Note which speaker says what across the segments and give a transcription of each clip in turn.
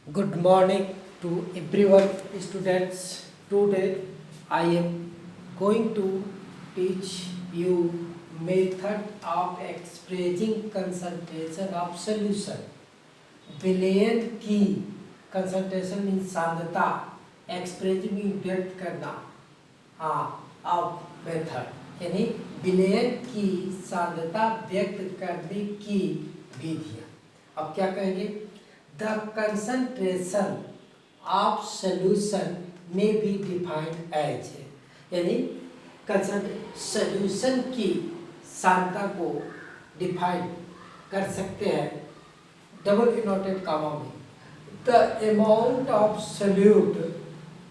Speaker 1: Good morning to everyone, students. Today I am going to teach you method of expressing concentration of solution. विलयन की concentration means सांद्रता, expressing means व्यक्त करना, of method यानी विलयन की सांद्रता व्यक्त करने की विधियाँ। अब क्या कहेंगे? The concentration of solution may be defined as यानी सॉल्यूशन की सांद्रता को डिफाइन कर सकते हैं डबल इनवर्टेड कामा में the amount of solute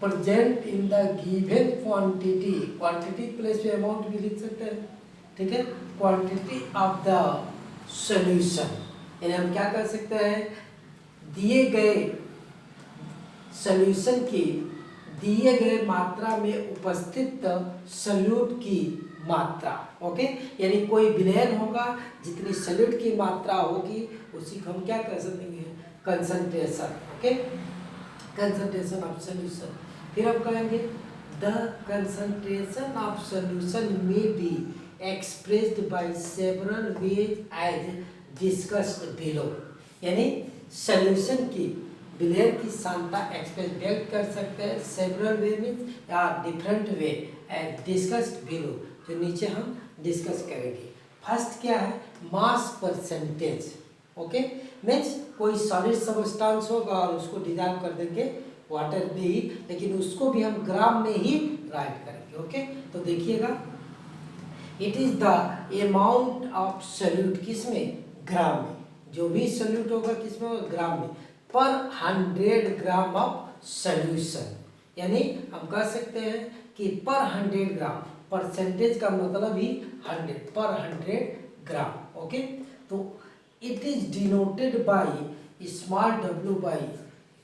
Speaker 1: present in the given quantity. Quantity place पे अमाउंट भी लिख सकते हैं, ठीक है। क्वांटिटी ऑफ द सॉल्यूशन यानी हम क्या कर सकते हैं, दिए गए सॉल्यूशन की दिए गए मात्रा में उपस्थित सॉल्यूट की मात्रा। ओके, यानी कोई विलयन होगा, जितनी सॉल्यूट की मात्रा होगी उसी को हम क्या कर सकेंगे, concentration. Okay, concentration of solution. फिर हम कहेंगे द कंसंट्रेशन ऑफ सॉल्यूशन में be expressed by several ways as discussed below. यानी सॉल्यूशन की विलयन की सांद्रता एक्सप्रेस व्यक्त कर सकते हैं सेवरल वे मीन्स या different way and discussed below, जो नीचे हम डिस्कस करेंगे। फर्स्ट क्या है, मास परसेंटेज। ओके, मीन्स कोई सॉलिड सबस्टांस होगा और उसको डिजॉल्व कर देंगे वाटर में ही, लेकिन उसको भी हम ग्राम में ही राइट करेंगे। ओके, तो देखिएगा it is the amount of solute, किसमें, ग्राम में। जो भी सॉल्यूट होगा किसमें होगा, ग्राम में, पर 100 ग्राम ऑफ सॉल्यूशन। यानी हम कह सकते हैं कि पर 100 ग्राम, परसेंटेज का मतलब ही 100 पर 100 ग्राम। ओके, तो it is denoted by small w by,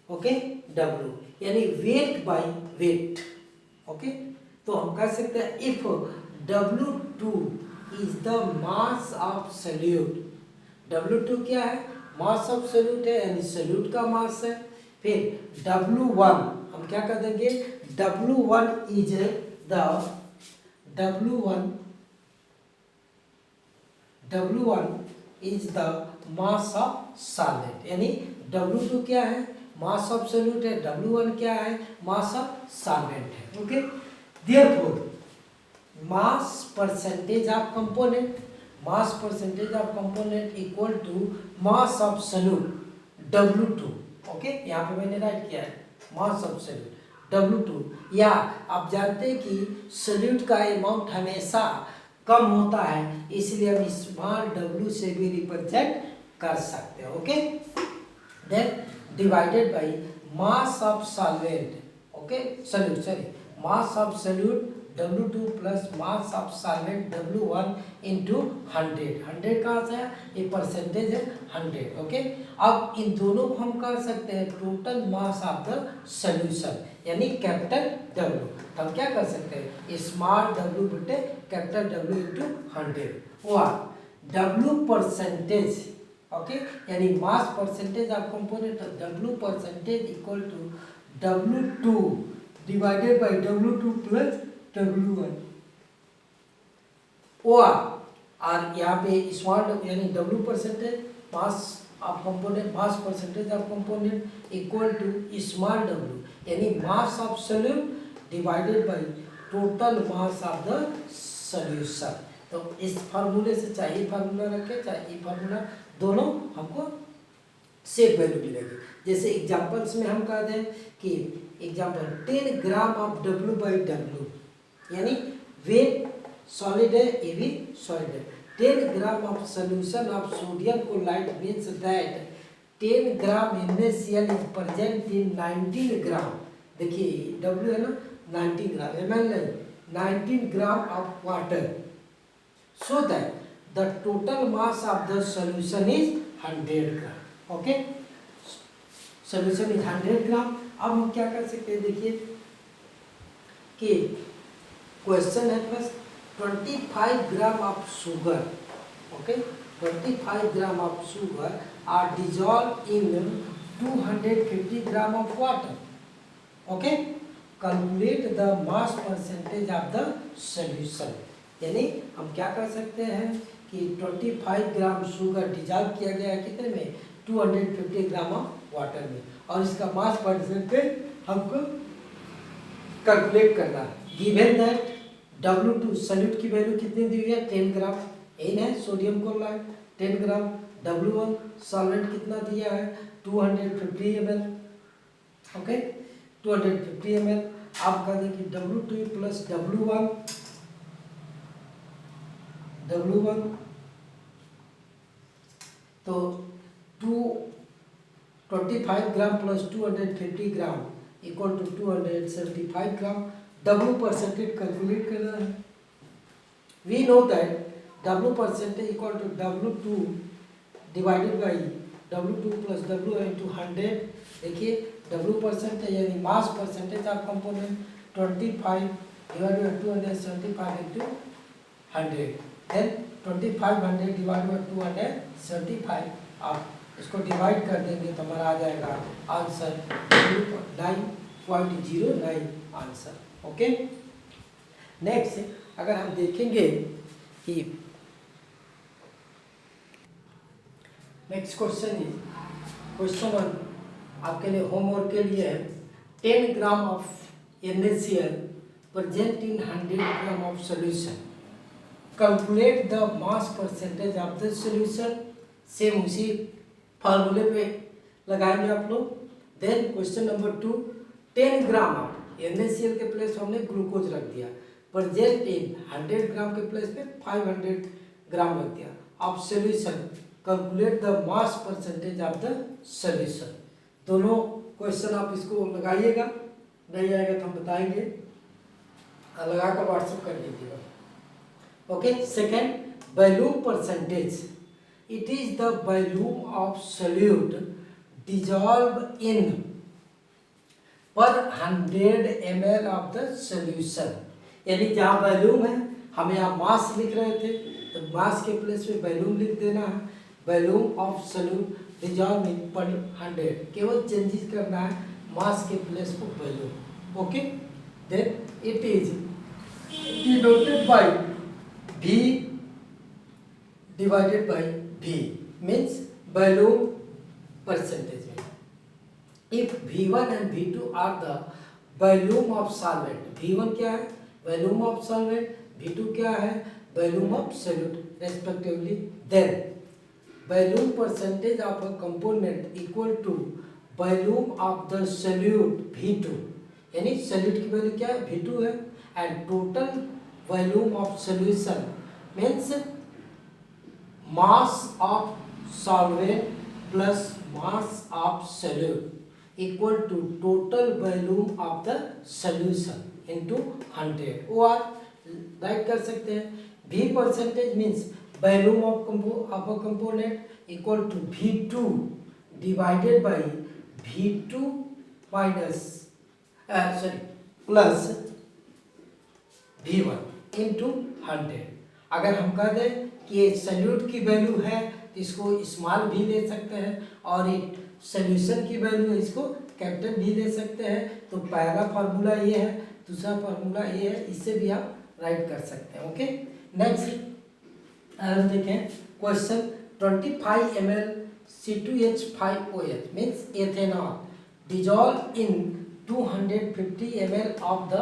Speaker 1: okay, w यानी वेट बाय वेट। ओके, तो हम कह सकते हैं if W2 is the mass of solute. W2 क्या है, मास ऑफ सॉल्यूट है, यानी सॉल्यूट का मास है। फिर W1 हम क्या कर देंगे, W1 is the W1 is the mass of solvent. यानी W2 क्या है, मास ऑफ सॉल्यूट है, W1 क्या है, मास ऑफ सॉल्वेंट है। Okay, therefore mass percentage of component, mass percentage of component equal to mass of solute W2। Okay, यहाँ पे मैंने राइट किया है mass of solute W2। या आप जानते हैं कि solute का अमाउंट हमेशा कम होता है, इसलिए हम स्मॉल w से भी रिप्रेजेंट कर सकते हैं। Okay, then divided by mass of solvent, okay, solute, sorry, mass of solute W2 plus mass of solvent W1 into 100। 100 कहाँ से है, ये परसेंटेज है 100। ओके, अब इन दोनों को हम कर सकते हैं total mass of the solution, यानी कैपिटल W। हम क्या कर सकते हैं, स्मॉल w बटे कैपिटल W इंटू 100 और W परसेंटेज। ओके, यानी mass percentage of component W percentage equal to W2 divided by W2 plus W1 और यहाँ पे स्मॉल यानी W percentage mass of component, mass percentage of component equal to small w यानी mass of solute divided by total mass of the solution. तो इस फार्मूले से चाहे फार्मूला रखें चाहे ये फार्मूला, दोनों हमको सेम वैल्यू मिलेगी। जैसे एग्जांपल्स में हम कह दें कि example 10 gram of W by W, यानी वेट सॉलिड है, ये भी सॉलिड है। 10 gram of solution of sodium chloride means that 10 gram NaCl is present in 19 ग्राम। देखिए W है ना, 19 ग्राम, ml नहीं, 19 ग्राम of water, so that the total mass of the solution is 100 gram. Okay, solution is 100 ग्राम। अब हम क्या कर सकते हैं, देखिए कि क्वेश्चन है plus 25 gram of sugar. Okay, 25 gram of sugar are dissolve in 250 gram of water. Okay, calculate the mass percentage of the solution. यानी हम क्या कर सकते हैं कि 25 ग्राम शुगर डिजॉल्व किया गया है कितने में, 250 ग्राम ऑफ वाटर में, और इसका मास परसेंटेज हमको कैलकुलेट करना है. गिवन दैट W2 सॉल्यूट की वैल्यू कितनी दी हुई है, 10 ग्राम. एन है सोडियम क्लोराइड 10 ग्राम. W1 सॉल्वेंट कितना दिया है, 250 ml. Okay, 250 ml. आप कह दें कि W2 प्लस W1 तो 225 gram plus 250 gram equal to 275 gram. W percentage calculate करना है. We know that W percentage equal to W2 divided by W2 plus W into 100. देखिए W परसेंटेज यानी mass percentage of component 25 divided by 275 into 100. Then 2500 divide by 275. आप इसको divide कर देंगे तो हमारा आ जाएगा आंसर 9.09 आंसर. ओके, नेक्स्ट अगर हम देखेंगे कि नेक्स्ट क्वेश्चन इज क्वेश्चन 1 आपके लिए होमवर्क के लिए है. 10 gram of NaCl present in 100 gram of solution. Calculate the mass percentage of the solution. Same उसी फार्मूले पे लगाएंगे आप लोग. Then question number 2, 10 gram of NaCl के प्लेस हमने ग्लूकोज रख दिया. प्रेजेंट इन 100 ग्राम के प्लेस पे 500 ग्राम रख दिया. Of solution calculate the mass percentage of the solution. दोनों क्वेश्चन आप इसको लगाइएगा, नहीं आएगा तो हम बताएंगे, लगा कर व्हाट्सएप कर दीजिएगा. Okay, second, volume percentage. It is the volume of solute dissolve in पर 100 ml ऑफ द सॉल्यूशन. यानी जहाँ वॉल्यूम है, हम यहाँ मास लिख रहे थे तो मास के प्लेस पे वॉल्यूम लिख देना है. Volume of solute dissolve in पर 100, केवल चेंजेस करना है मास के प्लेस पर volume. Okay, then it is denoted by V divided by V means volume percentage. If V1 and V2 are the volume of solvent, V1 क्या है, volume of solvent, V2 क्या है, volume of solute respectively, then volume percentage of a component equal to volume of the solute V2. यानी solute की value क्या है, V2 है, and total volume of solution means mass of solvent plus mass of solute equal to total volume of the solution into 100. और right कर सकते हैं. V percentage means volume of a component equal to V2 divided by V2 minus plus V1 into 100. अगर हम कह दें कि ये सॉल्यूट की वैल्यू है तो इसको स्मॉल भी ले सकते हैं, और एक सॉल्यूशन की वैल्यू है इसको कैपिटल भी ले सकते हैं. तो पहला फार्मूला ये है, दूसरा फार्मूला ये है, इससे भी आप राइट कर सकते हैं. ओके, नेक्स्ट हम देखें question 25 ml C2H5OH means ethanol dissolve in 250 ml of the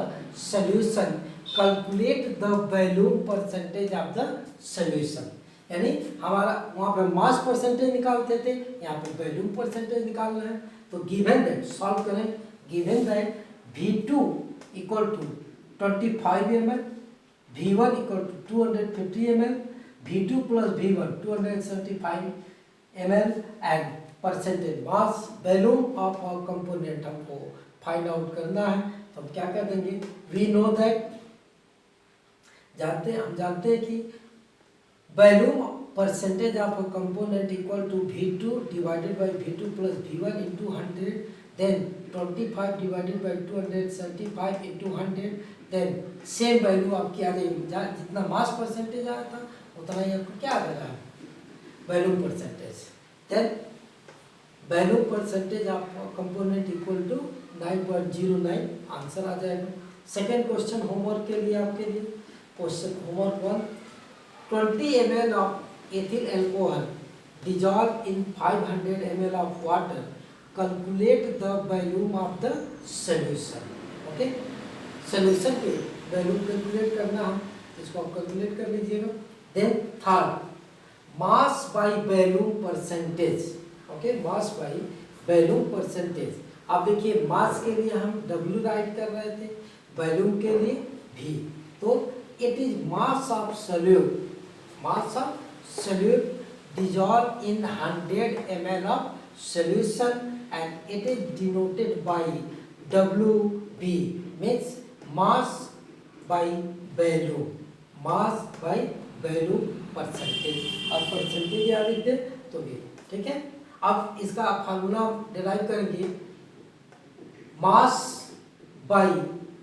Speaker 1: solution. Calculate the volume percentage of the solution. यानी हमारा वहाँ पे मास परसेंटेज निकालते थे, यहाँ पे वॉल्यूम परसेंटेज निकालना है. तो गिवन दैट सॉल्व करें. Given that V2 equal to 25 ml, V1 equal to 250 ml, V2 plus V1 275 ml and percentage mass volume of a component हमको फाइंड आउट करना है. तो हम क्या कर देंगे, वी नो दैट हम जानते हैं कि volume percentage of a component equal to V2 divided by V2 plus V1 into 100. Then 25 divided by 275 into 100. Then same value आपकी आ जाएगी, जितना मास परसेंटेज आया था उतना ही आपको क्या आ रहा है, volume percentage. Then value percentage of component equal to 9.09 answer आ जाएगा। सेकेंड क्वेश्चन होमवर्क के लिए आपके लिए question homework 1 20 ml of ethyl alcohol dissolved in 500 ml of water, calculate the volume of the solution। ओके, सॉल्यूशन के value calculate करना है, इसको आप कैलकुलेट कर लीजिएगा। Then third mass by volume percentage. Okay, mass by volume percentage. अब देखिए मास के लिए हम W राइट कर रहे थे, वॉल्यूम के लिए V, तो it is mass of solute, mass of solute dissolved in 100 ml of solution and it is denoted by WB, means mass by value, mass by value percentage, और percentage याद लिख दे तो भी ठीक है। अब इसका आप फार्मूला डिराइव करेंगे, mass by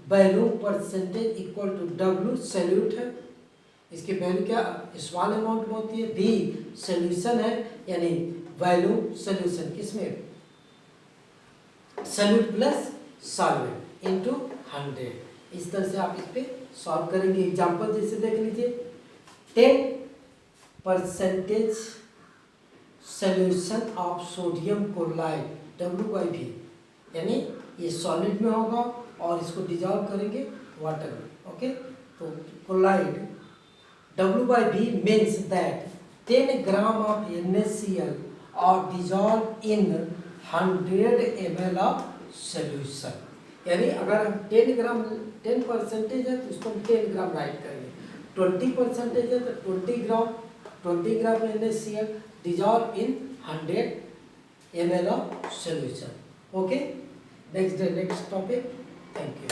Speaker 1: value percentage equal to W solute है, इसकी वैल्यू क्या स्मॉल अमाउंट में होती है, V सॉल्यूशन है यानी वैल्यू सॉल्यूशन किसमें सॉल्यूट प्लस सॉल्वेंट इनटू 100। इस तरह से आप इस पे सॉल्व करेंगे। एग्जांपल जैसे देख लीजिए 10% solution of sodium chloride W/V, यानी ये सॉलिड में होगा और इसको डिजॉल्व करेंगे वाटर में। ओके, तो chloride W/V means that 10 gram of NaCl are dissolved in 100 ml of solution। यानी अगर हम 10% है तो इसको हम 10 ग्राम राइट करेंगे, 20% है तो 20 ग्राम NaCl dissolved in 100 ml of solution। Okay, next topic. Thank you.